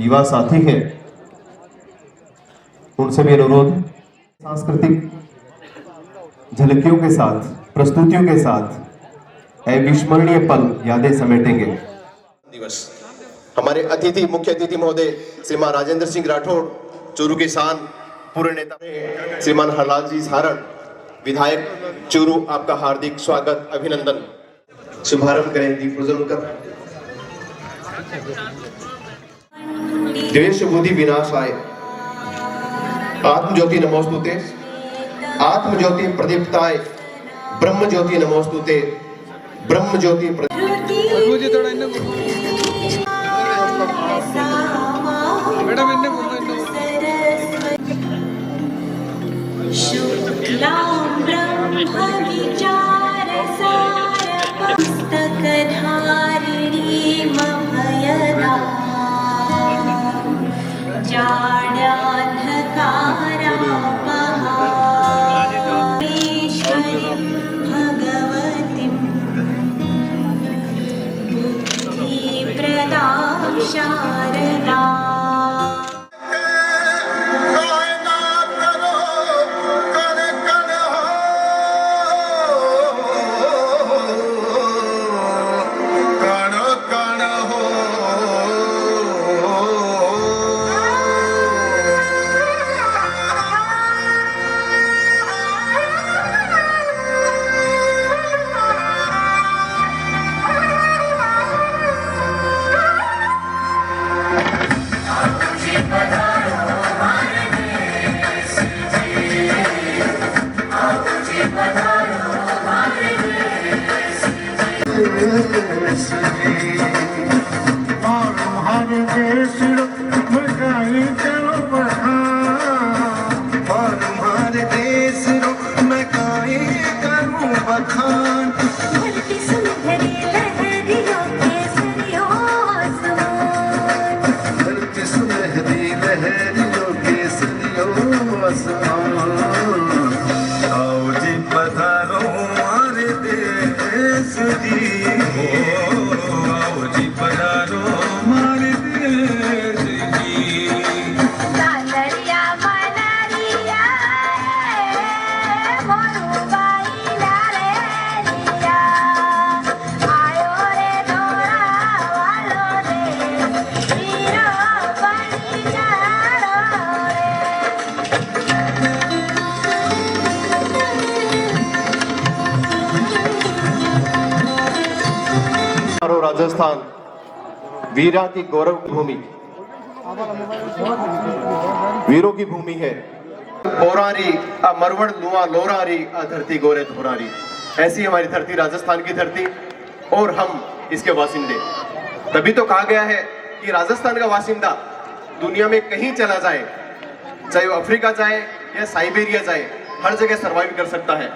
युवा साथी हैं, उनसे भी अनुरोध, सांस्कृतिक झलकियों के साथ, प्रस्तुतियों के साथ अविस्मरणीय पल यादें समेटेंगे। दिवस हमारे अतिथि, मुख्य अतिथि महोदय श्रीमान राजेंद्र सिंह राठौड़, चूरू के शान पूर्व नेता श्रीमान हरलाल जी सारण, विधायक चूरू, आपका हार्दिक स्वागत, अभिनंदन। शुभारंभ करें दीप प्रज्वलन कर। द्वेष बुद्धि विनाशाय आत्म ज्योति नमोस्तुते, आत्म ज्योति प्रदीप्ताय ब्रह्म ज्योति नमोस्तुते, ब्रह्म ज्योति शारदा राजस्थान वीरा की गौरव भूमि, वीरों की भूमि है। ओरारी मरवड़ लुआ लोरारी धरती गोरे धोरारी, ऐसी हमारी धरती राजस्थान की धरती और हम इसके वासिंदे। तभी तो कहा गया है कि राजस्थान का वासिंदा दुनिया में कहीं चला जाए, चाहे वो अफ्रीका जाए या साइबेरिया जाए, हर जगह सर्वाइव कर सकता है।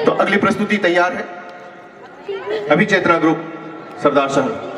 तो अगली प्रस्तुति तैयार है, अभी चेतना ग्रुप सरदार शहर।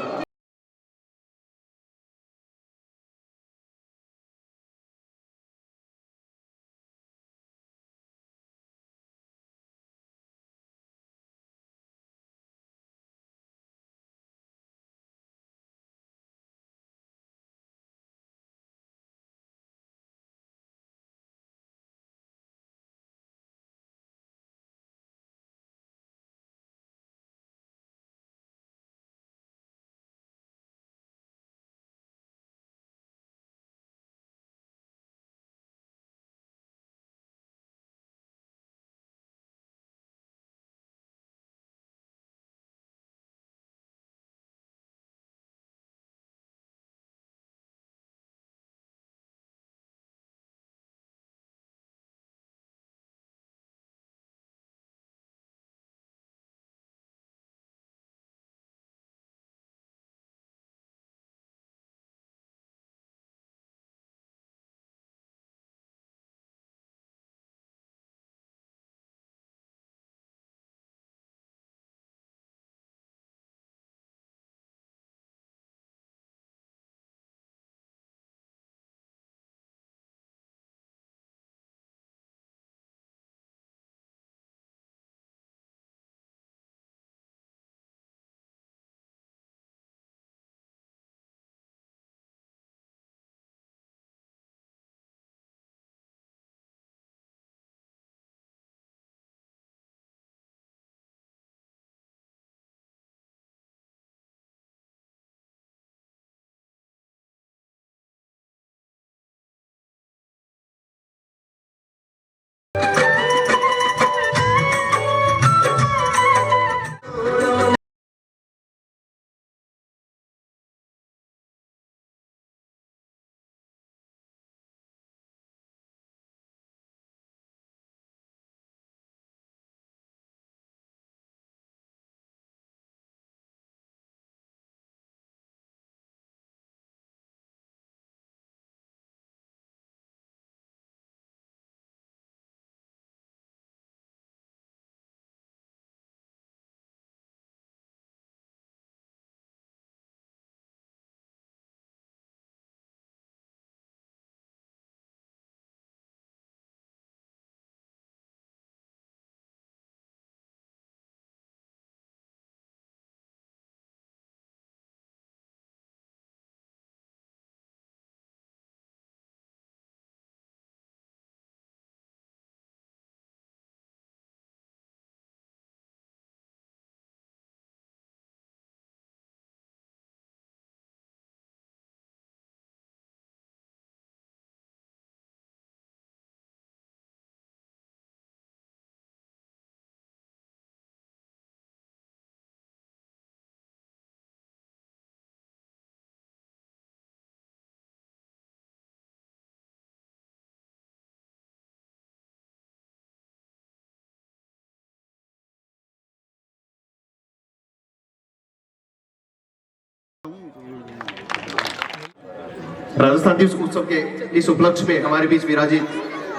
राजस्थान दिवस उत्सव के इस उपलक्ष्य में हमारे बीच विराजित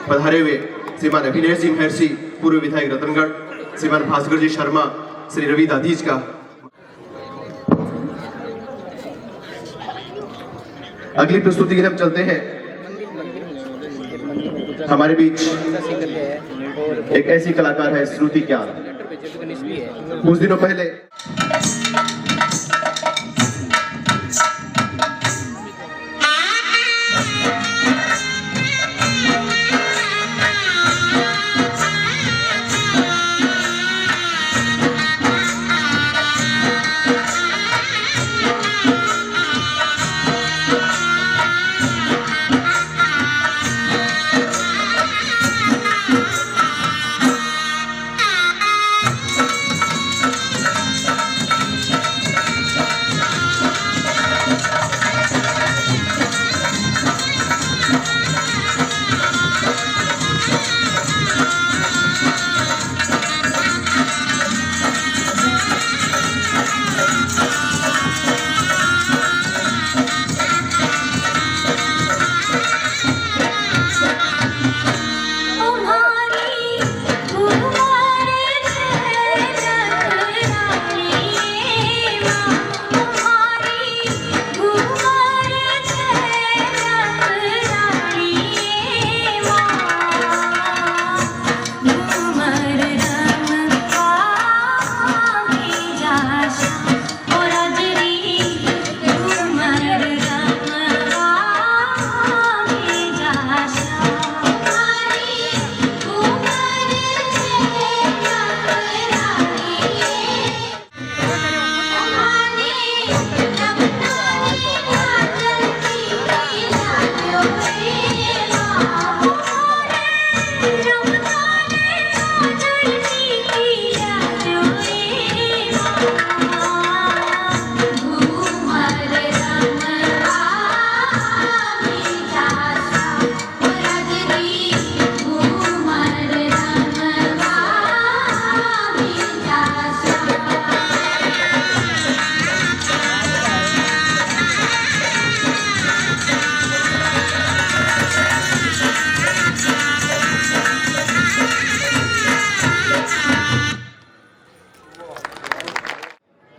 पधारे हुए श्रीमान अभिनेश जी महर्षि, पूर्व विधायक रतनगढ़, श्रीमान भास्कर जी शर्मा, श्री रवि दाधीज का। अगली प्रस्तुति की हम चलते हैं। हमारे बीच एक ऐसी कलाकार है श्रुति ज्ञान। कुछ दिनों पहले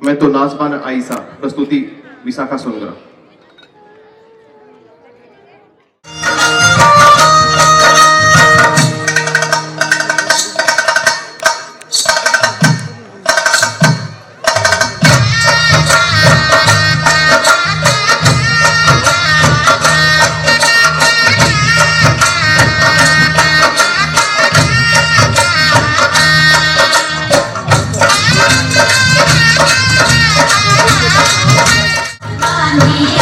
मैं तो नाजबान आईसा, प्रस्तुति विशाखा सोनग्रा। Amen.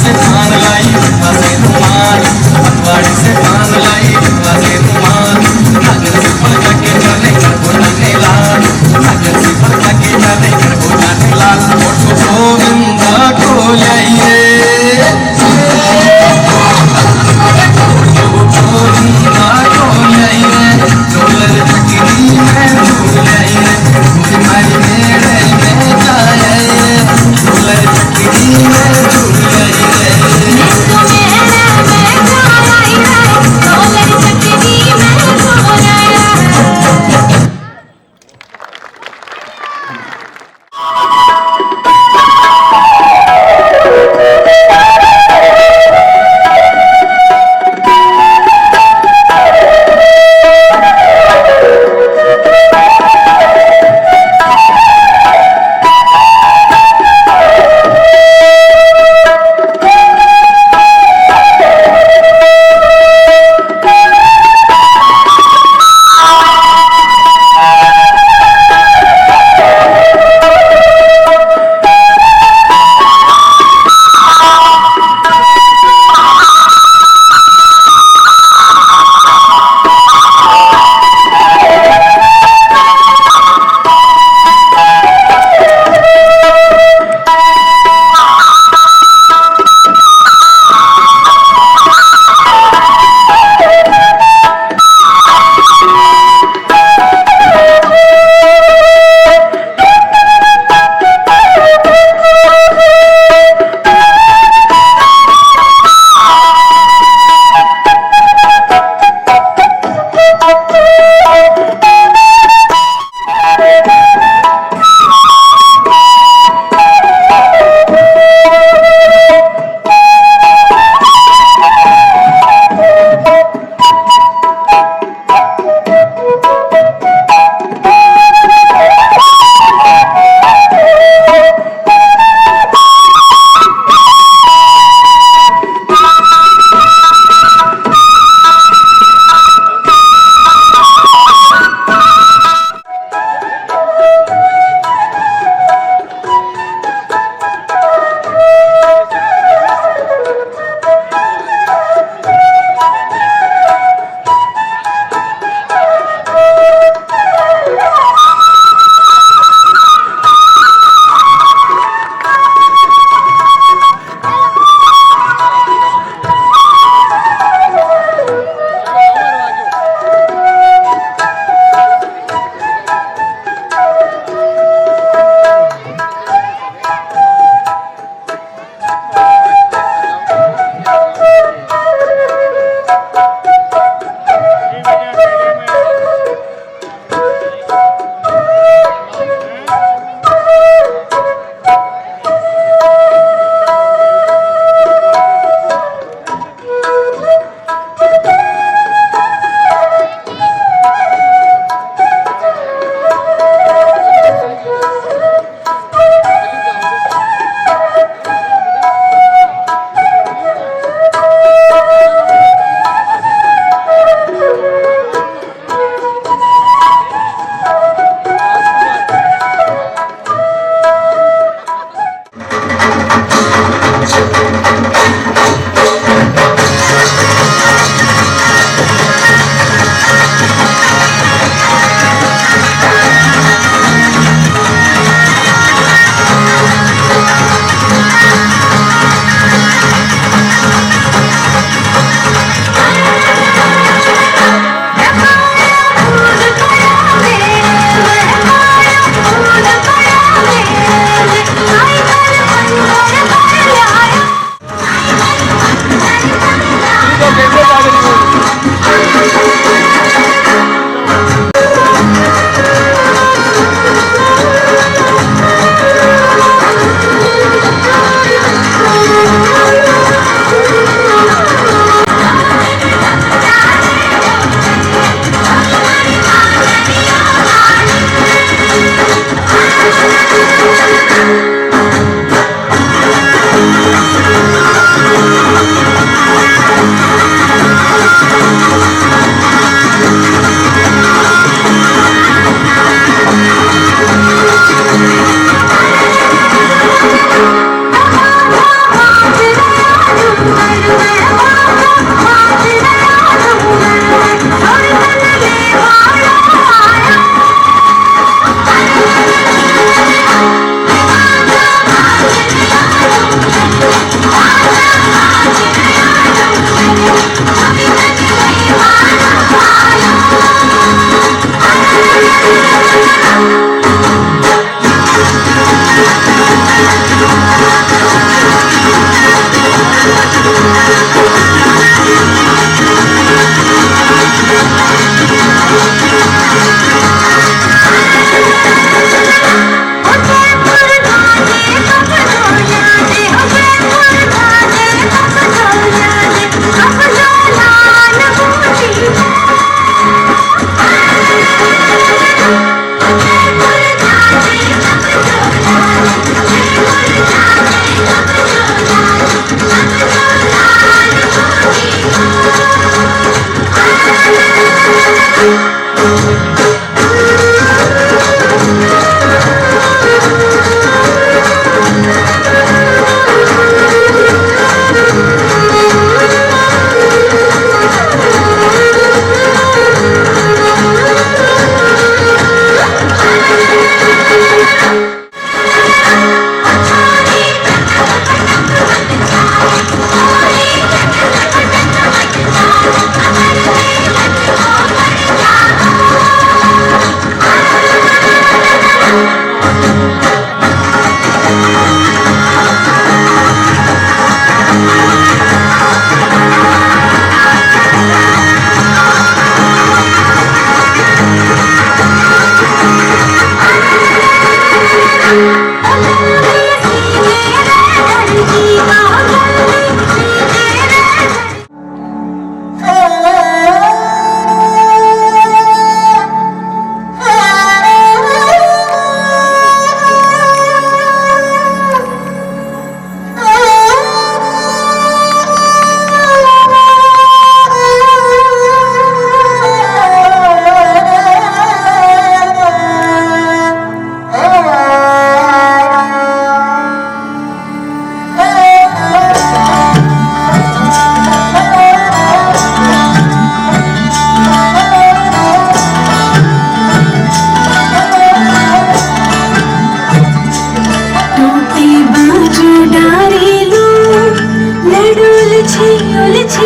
से थान लाई से रुमाल, पटवारी से थान लाई से रुमाल, नागन से पलटा के चले करबो जाने लाल, नागन से पलटा के चले करबो जाने लाल, ओठो गोविंद को रे डोलर चकरी में झूलाई रे तुम्हारी मेरे में जाए डोलर चकरी में झूलाई रे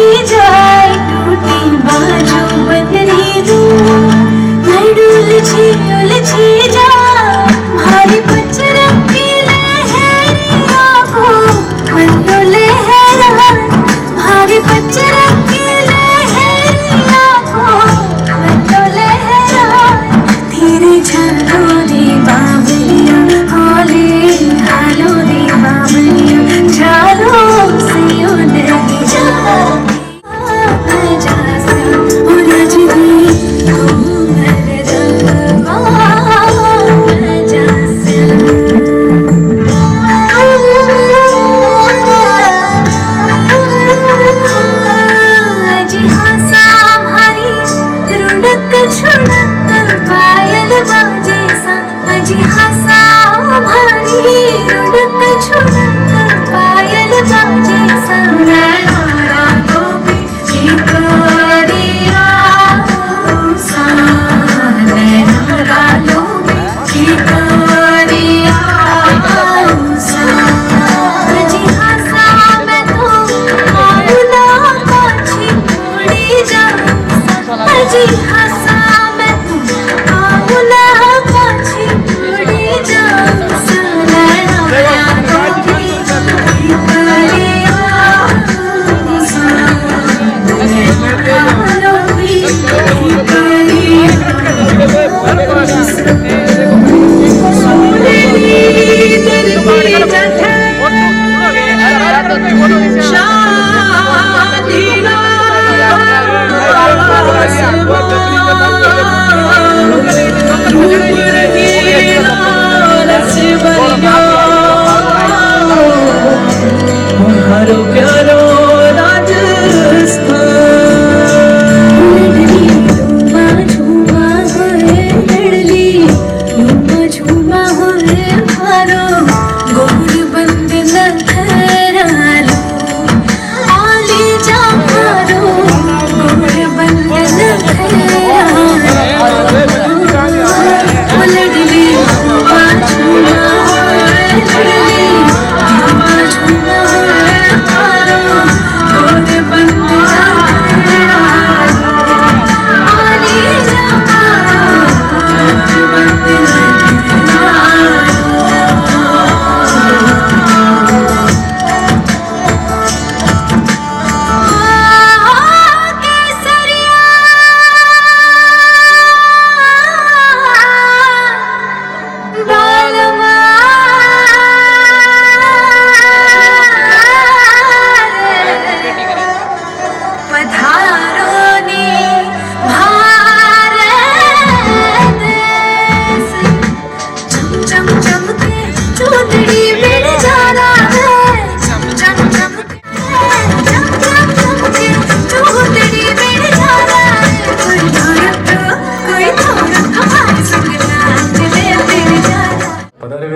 टूटी जाए टूटी बाजू बदली दूं मैं उलझी जा भारी पचरम की लहरियों को मनो लहरा भारी पचरम की लहरियों को मनो लहरा धीरे झालो रे बाबलिया होले हालो रे बाबलिया झालो से नहीं जा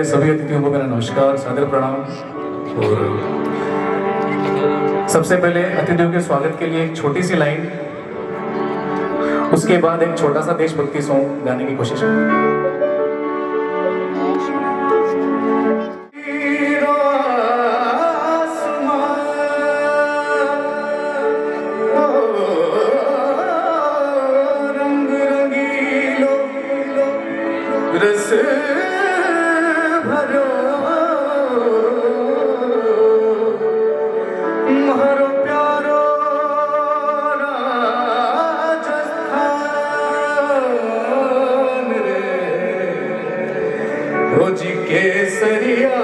सभी अतिथियों को मेरा नमस्कार सादर प्रणाम। और सबसे पहले अतिथियों के स्वागत के लिए एक छोटी सी लाइन, उसके बाद एक छोटा सा देशभक्ति सॉन्ग गाने की कोशिश करूंगा। केसरिया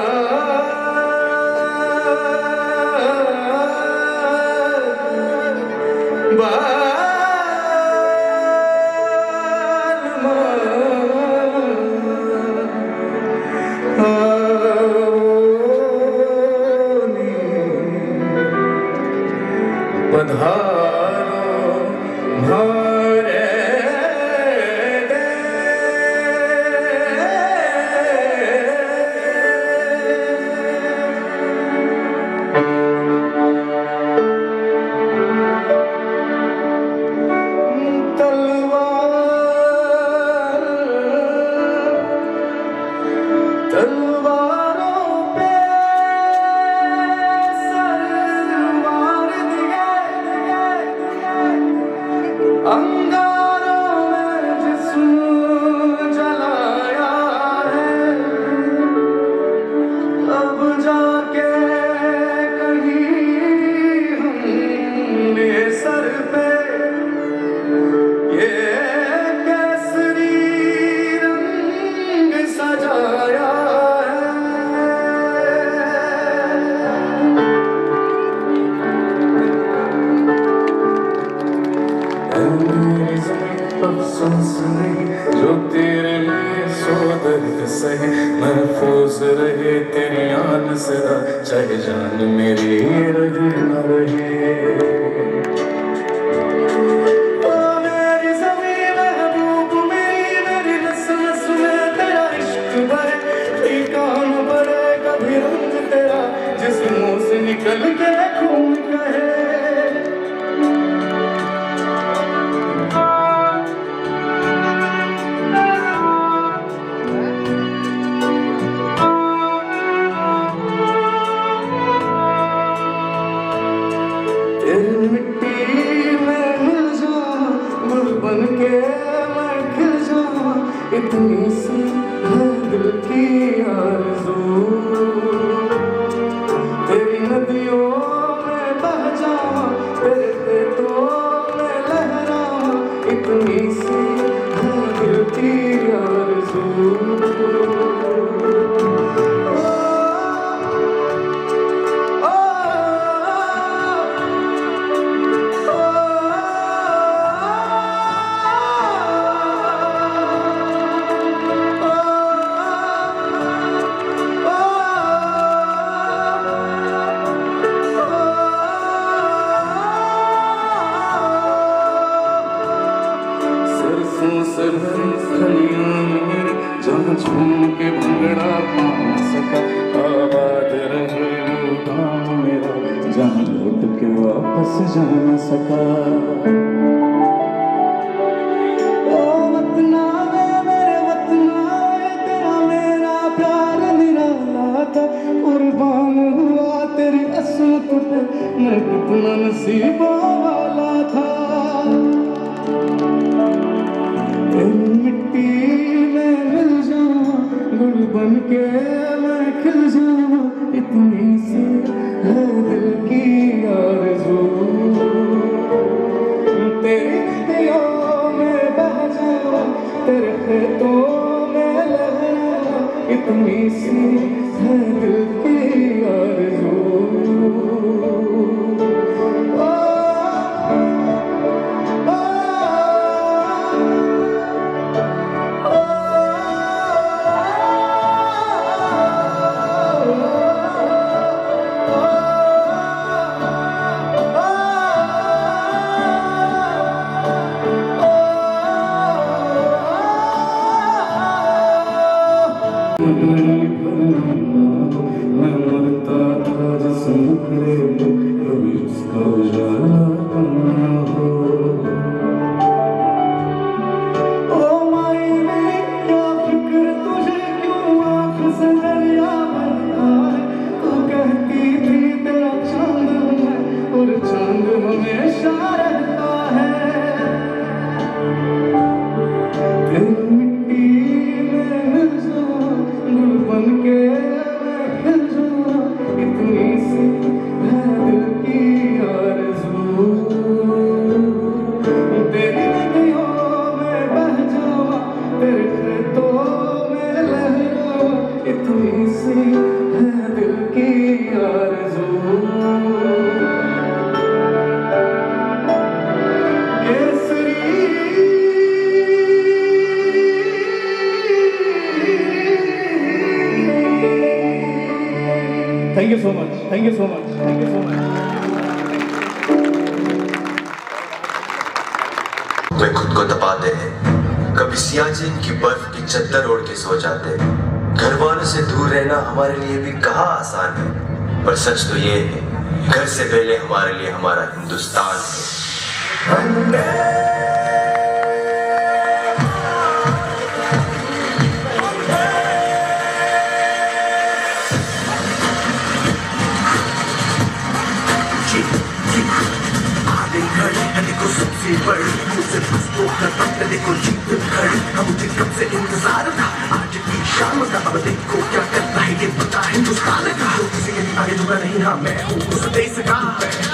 सहे महफूज रहे तेरी आन सदा, चाहे जान मेरी रहे न रहे। ओ मेरी ज़मीं महबूब मेरी, मेरी नस नस में तेरा इश्क भरे, फीका न पड़े कभी रंग तेरा, जिस मुंह से निकल के खून कहे। मिट्टी में मिल जाऊं, गुल बन के मैं खिल जाऊं, इतनी सी है दिल की आरज़ू। तेरी नदियों में बह जाऊं, तेरे खेतों में लहराऊं, इतनी सी है दिल की आरज़ू। से भरी खलियां मेरी, जहाँ झूम के भंगड़ा पा न सका, आबाद रहे वो गाँव मेरा, जहाँ लौट के वापस जा न सका। ओ वतना वे मेरे वतना वे, तेरा मेरा प्यार निराला था, कुर्बान हुआ तेरी असमत पे, मैं कितना नसीबों वाला था। मिट्टी में मिल जाऊं, गुल बन के मैं खिल जाऊं, इतनी सी है दिल की आरज़ू। तेरी नदियों में बह जाऊं, तेरे खेतों में लहराऊं, इतनी सी है दिल की आरज़ू। मैं मरता था जिस मुखड़े में, कभी उसका उजाला कहाँ हो। ओ माई मेरी क्या फिक्र तुझे, क्यों आँख से दरिया बनता है, तू कहती थी तेरा चांद है और चांद हमेशा रहता है। तेरी मिट्टी में मिल जाऊं, गुल बन के मैं खिल जाऊं, इतनी सी है दिल की आरज़ू। तेरी नदियों में बह जाऊं, तेरे खेतों में लहराऊं, इतनी सी है दिल की आरज़ू। Thank you so much. Thank you so much. Thank you so much. वे खुद को दबाते हैं, कभी सियाचिन की बर्फ की चद्दर ओढ़ के सो जाते हैं। घर वालों से दूर रहना हमारे लिए भी कहाँ आसान है, पर सच तो ये है, घर से पहले हमारे लिए हमारा हिंदुस्तान है। सबसे बड़ी मुझसे फंसो कर देखो जीत खड़ी, हम मुझे कब से इंतजार था, आज की शाम का अब देखो क्या करता है ये पता हिंदुस्तान का। तो किसी के भी आगे झुका नहीं, हाँ मैं हूँ उस देश का,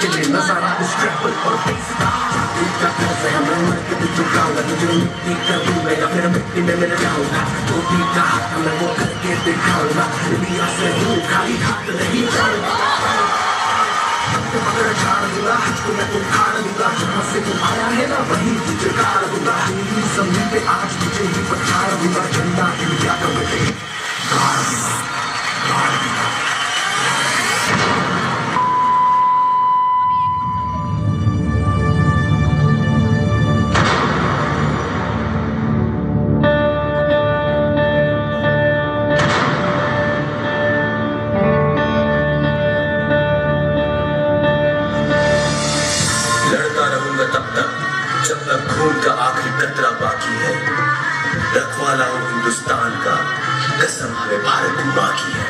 के लिए नजारा उस ट्रैवल और बेस का। मैं मर के भी झुकाऊंगा, तुझे मिट्टी कर दूंगा या फिर मिट्टी में मिल जाऊंगा। तो भी कहा मैं वो करके दिखाऊंगा, इंडिया से हूँ खाली हाथ नहीं जाऊंगा। पकड़ छाड़ दूंगा, तो मैं उखाड़ दूंगा, जहाँ से तू आया है ना वहीं तुझे गाड़ दूंगा। जमीन पे आज तुझे ही पछाड़ दूंगा, झंडा इंडिया का बटे। लड़ता रहूंगा तब तक जब तक खून का आखिरी कतरा बाकी है। रखवाला हूं हिंदुस्तान का, कसम हमें भारत मां की है।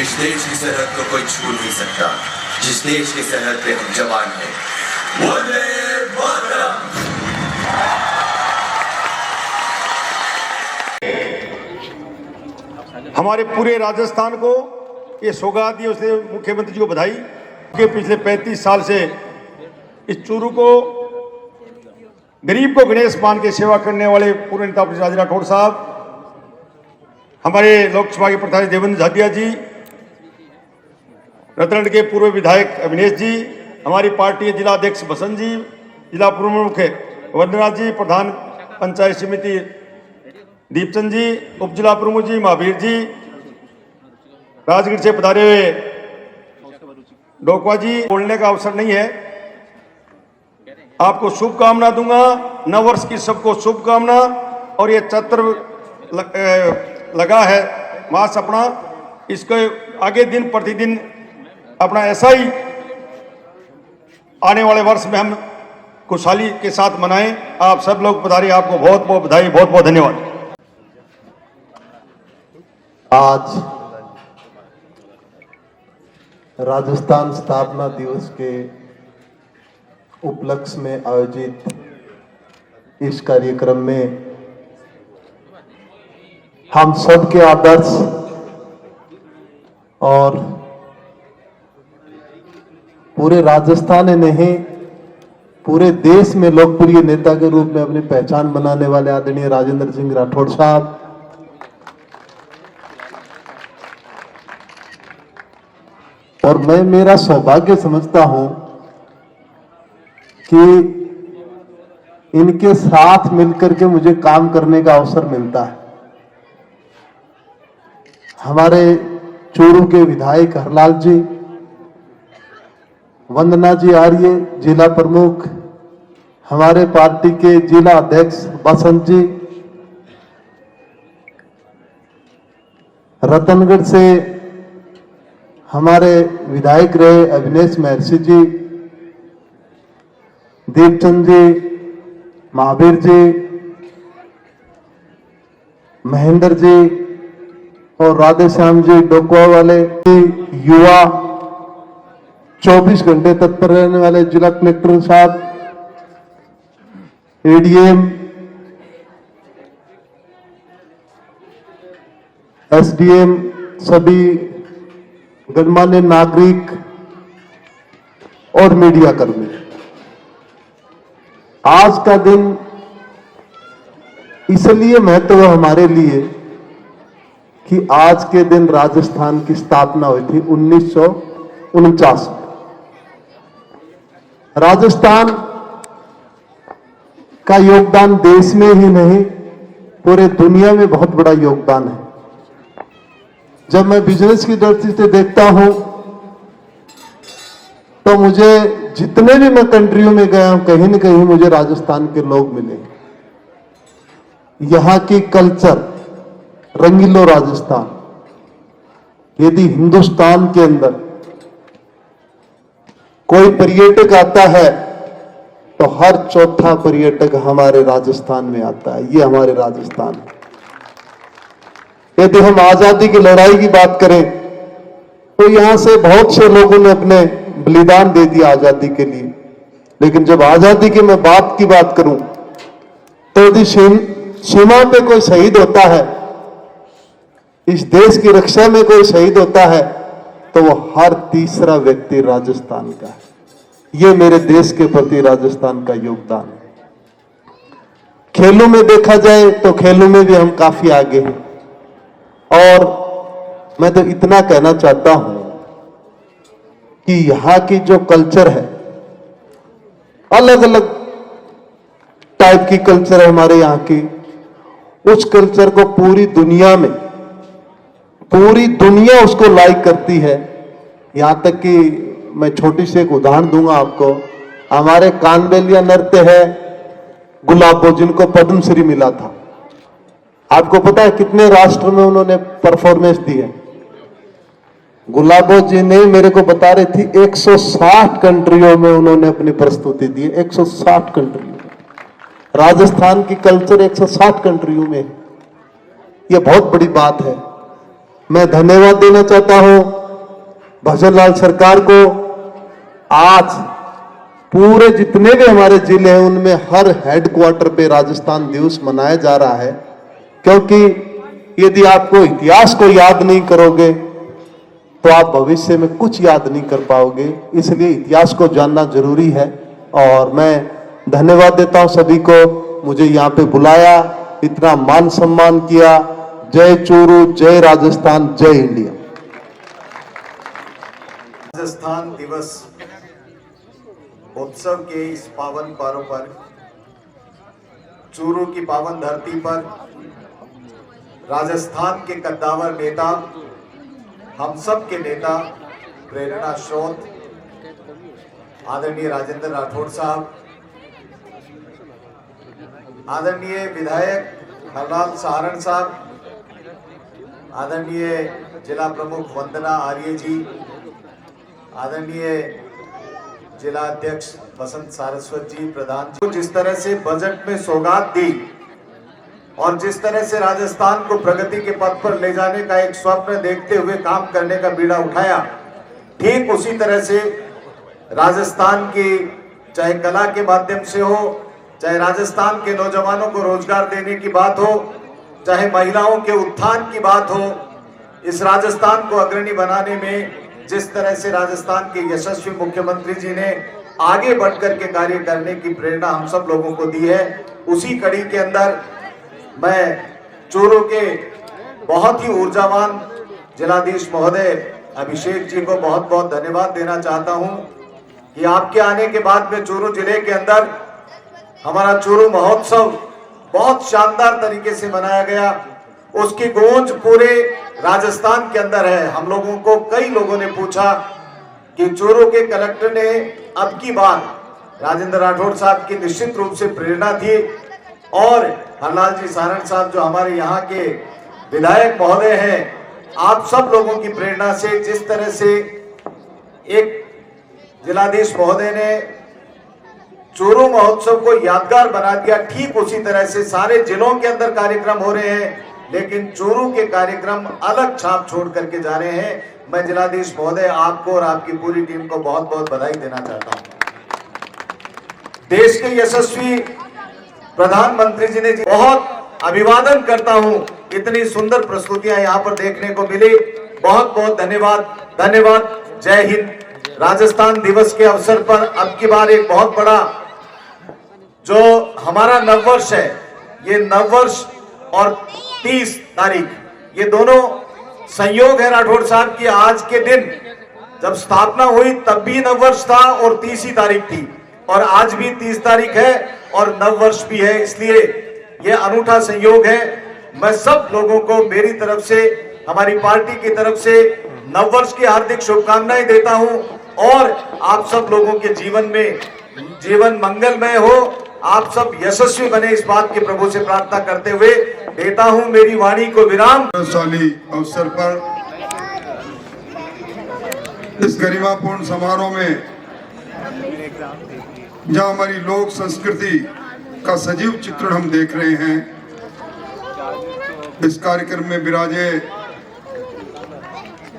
इस देश की सरहद को कोई छू नहीं सकता, जिस देश की सरहद पे हम जवान हैं। वंदे मातरम। हमारे पूरे राजस्थान को ये सौगात दी, उसने मुख्यमंत्री जी को बधाई कि पिछले 35 साल से इस चूरू को, गरीब को गणेश मान के सेवा करने वाले पूर्व नेता राज राठौड़ साहब, हमारे लोकसभा के प्रधान देवेंद्र झादिया जी, रतनगढ़ के पूर्व विधायक अविनेश जी, हमारी पार्टी के जिला अध्यक्ष बसंत जी, जिला प्रमुख वंदना जी, प्रधान पंचायत समिति दीपचंद जी, उप जिला प्रमुख जी महावीर जी, राजगढ़ से पधारे हुए डोकवा जी। बोलने का अवसर नहीं है, आपको शुभकामना दूंगा, नव वर्ष की सबको शुभकामना। और ये चैत्र लगा है मास अपना, इसको आगे दिन प्रतिदिन अपना ऐसा ही आने वाले वर्ष में हम खुशहाली के साथ मनाएं। आप सब लोग पधारे, आपको बहुत बहुत बधाई, बहुत बहुत धन्यवाद। आज राजस्थान स्थापना दिवस के उपलक्ष्य में आयोजित इस कार्यक्रम में हम सब के आदर्श और पूरे राजस्थान में नहीं पूरे देश में लोकप्रिय नेता के रूप में अपनी पहचान बनाने वाले आदरणीय राजेंद्र सिंह राठौड़ साहब, और मैं मेरा सौभाग्य समझता हूं कि इनके साथ मिलकर के मुझे काम करने का अवसर मिलता है। हमारे चूरू के विधायक हरलाल जी, वंदना जी आर्य जिला प्रमुख, हमारे पार्टी के जिला अध्यक्ष बसंत जी, रतनगढ़ से हमारे विधायक रहे अविनेश महर्षि जी, दीपचंद जी, महावीर जी, महेंद्र जी और राधे श्याम जी डोकवा वाले युवा 24 घंटे तत्पर रहने वाले जिला कलेक्टर साहब, एडीएम, एसडीएम, सभी गणमान्य नागरिक, और मीडिया कर्मी, आज का दिन इसलिए महत्व हमारे लिए कि आज के दिन राजस्थान की स्थापना हुई थी 1949 में। राजस्थान का योगदान देश में ही नहीं पूरे दुनिया में बहुत बड़ा योगदान है। जब मैं बिजनेस की दृष्टि से देखता हूं तो मुझे जितने भी मैं कंट्रियों में गया हूं, कहीं न कहीं मुझे राजस्थान के लोग मिले। यहां की कल्चर, रंगीलो राजस्थान। यदि हिंदुस्तान के अंदर कोई पर्यटक आता है तो हर चौथा पर्यटक हमारे राजस्थान में आता है। ये हमारे राजस्थान है। यदि हम आजादी की लड़ाई की बात करें तो यहां से बहुत से लोगों ने अपने बलिदान दे दिया आजादी के लिए, लेकिन जब आजादी की मैं बात करूं तो यदि सीमा पे कोई शहीद होता है, इस देश की रक्षा में कोई शहीद होता है, तो वो हर तीसरा व्यक्ति राजस्थान का है। ये मेरे देश के प्रति राजस्थान का योगदान है। खेलों में देखा जाए तो खेलों में भी हम काफी आगे हैं, और मैं तो इतना कहना चाहता हूं कि यहां की जो कल्चर है, अलग अलग टाइप की कल्चर है हमारे यहां की, उस कल्चर को पूरी दुनिया उसको लाइक करती है। यहां तक कि मैं छोटी सी एक उदाहरण दूंगा आपको। हमारे कानबेलिया नृत्य है गुलाबो, जिनको पद्मश्री मिला था। आपको पता है कितने राष्ट्र में उन्होंने परफॉर्मेंस दी है? गुलाबो जी ने मेरे को बता रही थी 160 कंट्रियों में उन्होंने अपनी प्रस्तुति दी है। 160 कंट्रियों में राजस्थान की कल्चर 160 कंट्रियों में। यह बहुत बड़ी बात है। मैं धन्यवाद देना चाहता हूं भजनलाल सरकार को। आज पूरे जितने भी हमारे जिले हैं उनमें हर हेडक्वार्टर पे राजस्थान दिवस मनाया जा रहा है, क्योंकि यदि आपको इतिहास को याद नहीं करोगे तो आप भविष्य में कुछ याद नहीं कर पाओगे। इसलिए इतिहास को जानना जरूरी है। और मैं धन्यवाद देता हूं सभी को, मुझे यहाँ पे बुलाया, इतना मान सम्मान किया। जय चूरू, जय राजस्थान, जय इंडिया। राजस्थान दिवस उत्सव के इस पावन पर्व पर चूरू की पावन धरती पर राजस्थान के कद्दावर नेता, हम सब के नेता, प्रेरणा स्रोत आदरणीय राजेंद्र राठौड़ साहब, आदरणीय विधायक हरलाल सहारण साहब, आदरणीय जिला प्रमुख वंदना आर्य जी, आदरणीय जिला अध्यक्ष बसंत सारस्वत जी, प्रधान जी, जिस तरह से बजट में सौगात दी और जिस तरह से राजस्थान को प्रगति के पथ पर ले जाने का एक स्वप्न देखते हुए काम करने का बीड़ा उठाया, ठीक उसी तरह से राजस्थान की चाहे कला के माध्यम से हो, चाहे राजस्थान के नौजवानों को रोजगार देने की बात हो, चाहे महिलाओं के उत्थान की बात हो, इस राजस्थान को अग्रणी बनाने में जिस तरह से राजस्थान के यशस्वी मुख्यमंत्री जी ने आगे बढ़कर के कार्य करने की प्रेरणा हम सब लोगों को दी है, उसी कड़ी के अंदर मैं चूरू के बहुत ही ऊर्जावान जिलाधीश महोदय अभिषेक जी को बहुत बहुत धन्यवाद देना चाहता हूं कि आपके आने के बाद में चूरू जिले के अंदर हमारा चूरू महोत्सव बहुत शानदार तरीके से मनाया गया। उसकी गूंज पूरे राजस्थान के अंदर है। हम लोगों को कई लोगों ने पूछा कि चूरू के कलेक्टर ने अब की बार राजेंद्र राठौड़ साहब की निश्चित रूप से प्रेरणा थी, और हरलाल जी सारण साहब जो हमारे यहाँ के विधायक महोदय हैं, आप सब लोगों की प्रेरणा से जिस तरह से एक जिलाधीश महोदय ने चूरू महोत्सव को यादगार बना दिया, ठीक उसी तरह से सारे जिलों के अंदर कार्यक्रम हो रहे हैं, लेकिन चूरू के कार्यक्रम अलग छाप छोड़ करके जा रहे हैं। मैं जिलाधीश महोदय आपको और आपकी पूरी टीम को बहुत बहुत बधाई देना चाहता हूं। देश के यशस्वी प्रधानमंत्री जी ने बहुत अभिवादन करता हूं, इतनी सुंदर प्रस्तुतियां यहां पर देखने को मिली। बहुत बहुत धन्यवाद। धन्यवाद। जय हिंद, राजस्थान दिवस के अवसर पर अब की बार एक बहुत बड़ा जो हमारा नववर्ष है, ये नववर्ष और 30 तारीख, ये दोनों संयोग है राठौड़ साहब की। आज के दिन जब स्थापना हुई तब भी नववर्ष था और 30 ही तारीख थी, और आज भी 30 तारीख है और नववर्ष भी है, इसलिए ये अनूठा संयोग है। मैं सब लोगों को मेरी तरफ से, हमारी पार्टी की तरफ से नववर्ष की हार्दिक शुभकामनाएं देता हूं, और आप सब लोगों के जीवन में जीवन मंगलमय हो, आप सब यशस्वी बने, इस बात के प्रभु से प्रार्थना करते हुए देता हूं मेरी वाणी को विराम। गौरवशाली अवसर पर इस गरिमापूर्ण समारोह में जहां हमारी लोक संस्कृति का सजीव चित्रण हम देख रहे हैं, इस कार्यक्रम में विराजे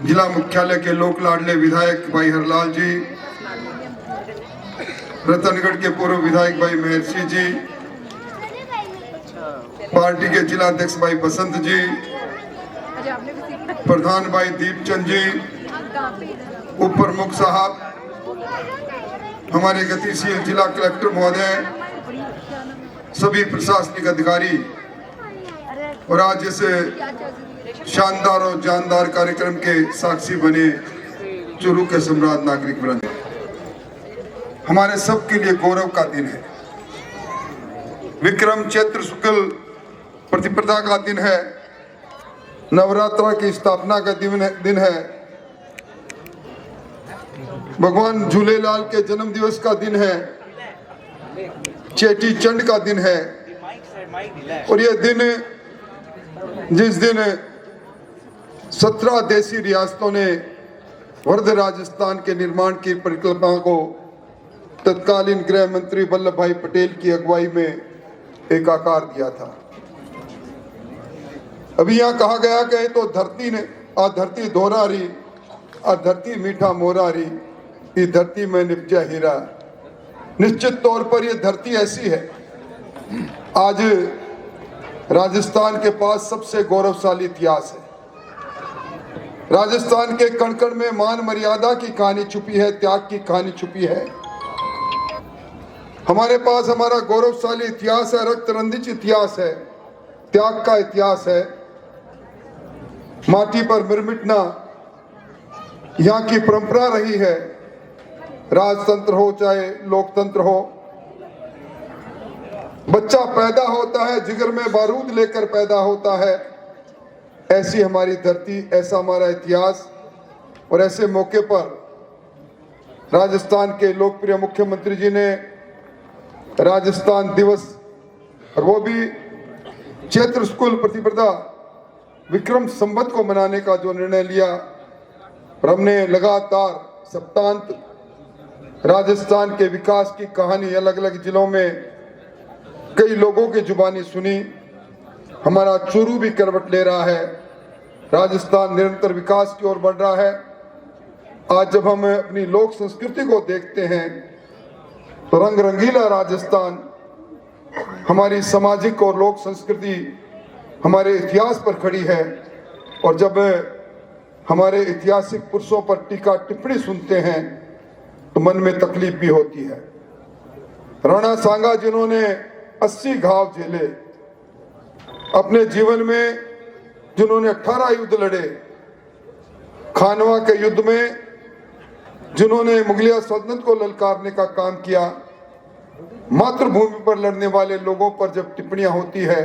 जिला मुख्यालय के लोक लाडले विधायक भाई हरलाल जी, रतनगढ़ के पूर्व विधायक भाई महर्षि जी, पार्टी के जिला अध्यक्ष भाई बसंत जी, प्रधान भाई दीपचंद जी, उप प्रमुख साहब, हमारे गतिशील जिला कलेक्टर महोदय, सभी प्रशासनिक अधिकारी, और आज इस शानदार और जानदार कार्यक्रम के साक्षी बने चूरू के सम्राट नागरिक वृंद, हमारे सबके लिए गौरव का दिन है। विक्रम चैत्र शुक्ल प्रतिपदा का दिन है, नवरात्रा की स्थापना का दिन है, भगवान झूलेलाल के जन्म दिवस का दिन है, चेटी चंड का दिन है, और यह दिन जिस दिन 17 देशी रियासतों ने वर्ध राजस्थान के निर्माण की परिकल्पना को तत्कालीन गृह मंत्री वल्लभ भाई पटेल की अगुवाई में एक आकार दिया था। अभी यहाँ कहा गया कि तो धरती ने आ धरती दोहरारी, आ धरती मीठा मोरारी, ये धरती में निपजा हीरा। निश्चित तौर पर यह धरती ऐसी है, आज राजस्थान के पास सबसे गौरवशाली इतिहास है। राजस्थान के कण कण में मान मर्यादा की कहानी छुपी है, त्याग की कहानी छुपी है। हमारे पास हमारा गौरवशाली इतिहास है, रक्त रंजित इतिहास है, त्याग का इतिहास है। माटी पर मिरमिटना यहाँ की परंपरा रही है, राजतंत्र हो चाहे लोकतंत्र हो। बच्चा पैदा होता है जिगर में बारूद लेकर पैदा होता है, ऐसी हमारी धरती, ऐसा हमारा इतिहास। और ऐसे मौके पर राजस्थान के लोकप्रिय मुख्यमंत्री जी ने राजस्थान दिवस, और वो भी चैत्र शुक्ल प्रतिपदा विक्रम संवत को मनाने का जो निर्णय लिया, और हमने लगातार सप्तांत राजस्थान के विकास की कहानी अलग अलग जिलों में कई लोगों की जुबानी सुनी। हमारा चूरू भी करवट ले रहा है, राजस्थान निरंतर विकास की ओर बढ़ रहा है। आज जब हम अपनी लोक संस्कृति को देखते हैं तो रंग रंगीला राजस्थान, हमारी सामाजिक और लोक संस्कृति हमारे इतिहास पर खड़ी है। और जब हमारे ऐतिहासिक पुरुषों पर टीका टिप्पणी सुनते हैं तो मन में तकलीफ भी होती है। राणा सांगा जिन्होंने 80 घाव झेले अपने जीवन में, जिन्होंने 18 युद्ध लड़े, खानवा के युद्ध में जिन्होंने मुगलिया सल्तनत को ललकारने का काम किया, मातृभूमि पर लड़ने वाले लोगों पर जब टिप्पणियां होती है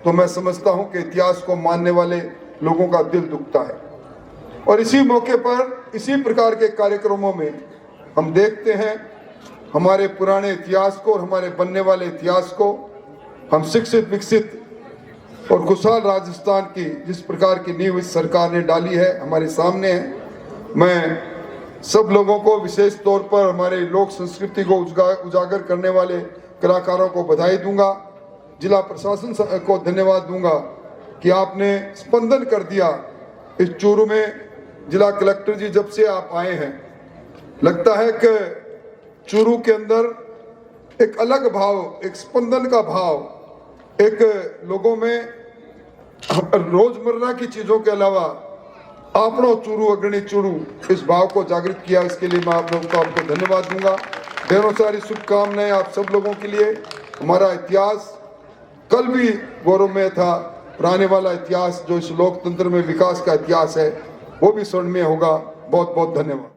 तो मैं समझता हूं कि इतिहास को मानने वाले लोगों का दिल दुखता है। और इसी मौके पर इसी प्रकार के कार्यक्रमों में हम देखते हैं हमारे पुराने इतिहास को और हमारे बनने वाले इतिहास को हम शिक्षित, विकसित और खुशहाल राजस्थान की जिस प्रकार की नींव इस सरकार ने डाली है हमारे सामने है। मैं सब लोगों को, विशेष तौर पर हमारे लोक संस्कृति को उजागर करने वाले कलाकारों को बधाई दूंगा। जिला प्रशासन को धन्यवाद दूंगा कि आपने स्पंदन कर दिया इस चूरू में। जिला कलेक्टर जी जब से आप आए हैं, लगता है कि चूरू के अंदर एक अलग भाव, एक स्पंदन का भाव, एक लोगों में रोजमर्रा की चीजों के अलावा आपनो चूरू अग्रणी चूरू इस भाव को जागृत किया, इसके लिए मैं आप लोगों को आपको धन्यवाद दूंगा। ढेरों सारी शुभकामनाएं आप सब लोगों के लिए। हमारा इतिहास कल भी गौरवमय था, पुराने वाला इतिहास जो इस लोकतंत्र में विकास का इतिहास है वो भी स्वर्णमय होगा। बहुत बहुत धन्यवाद।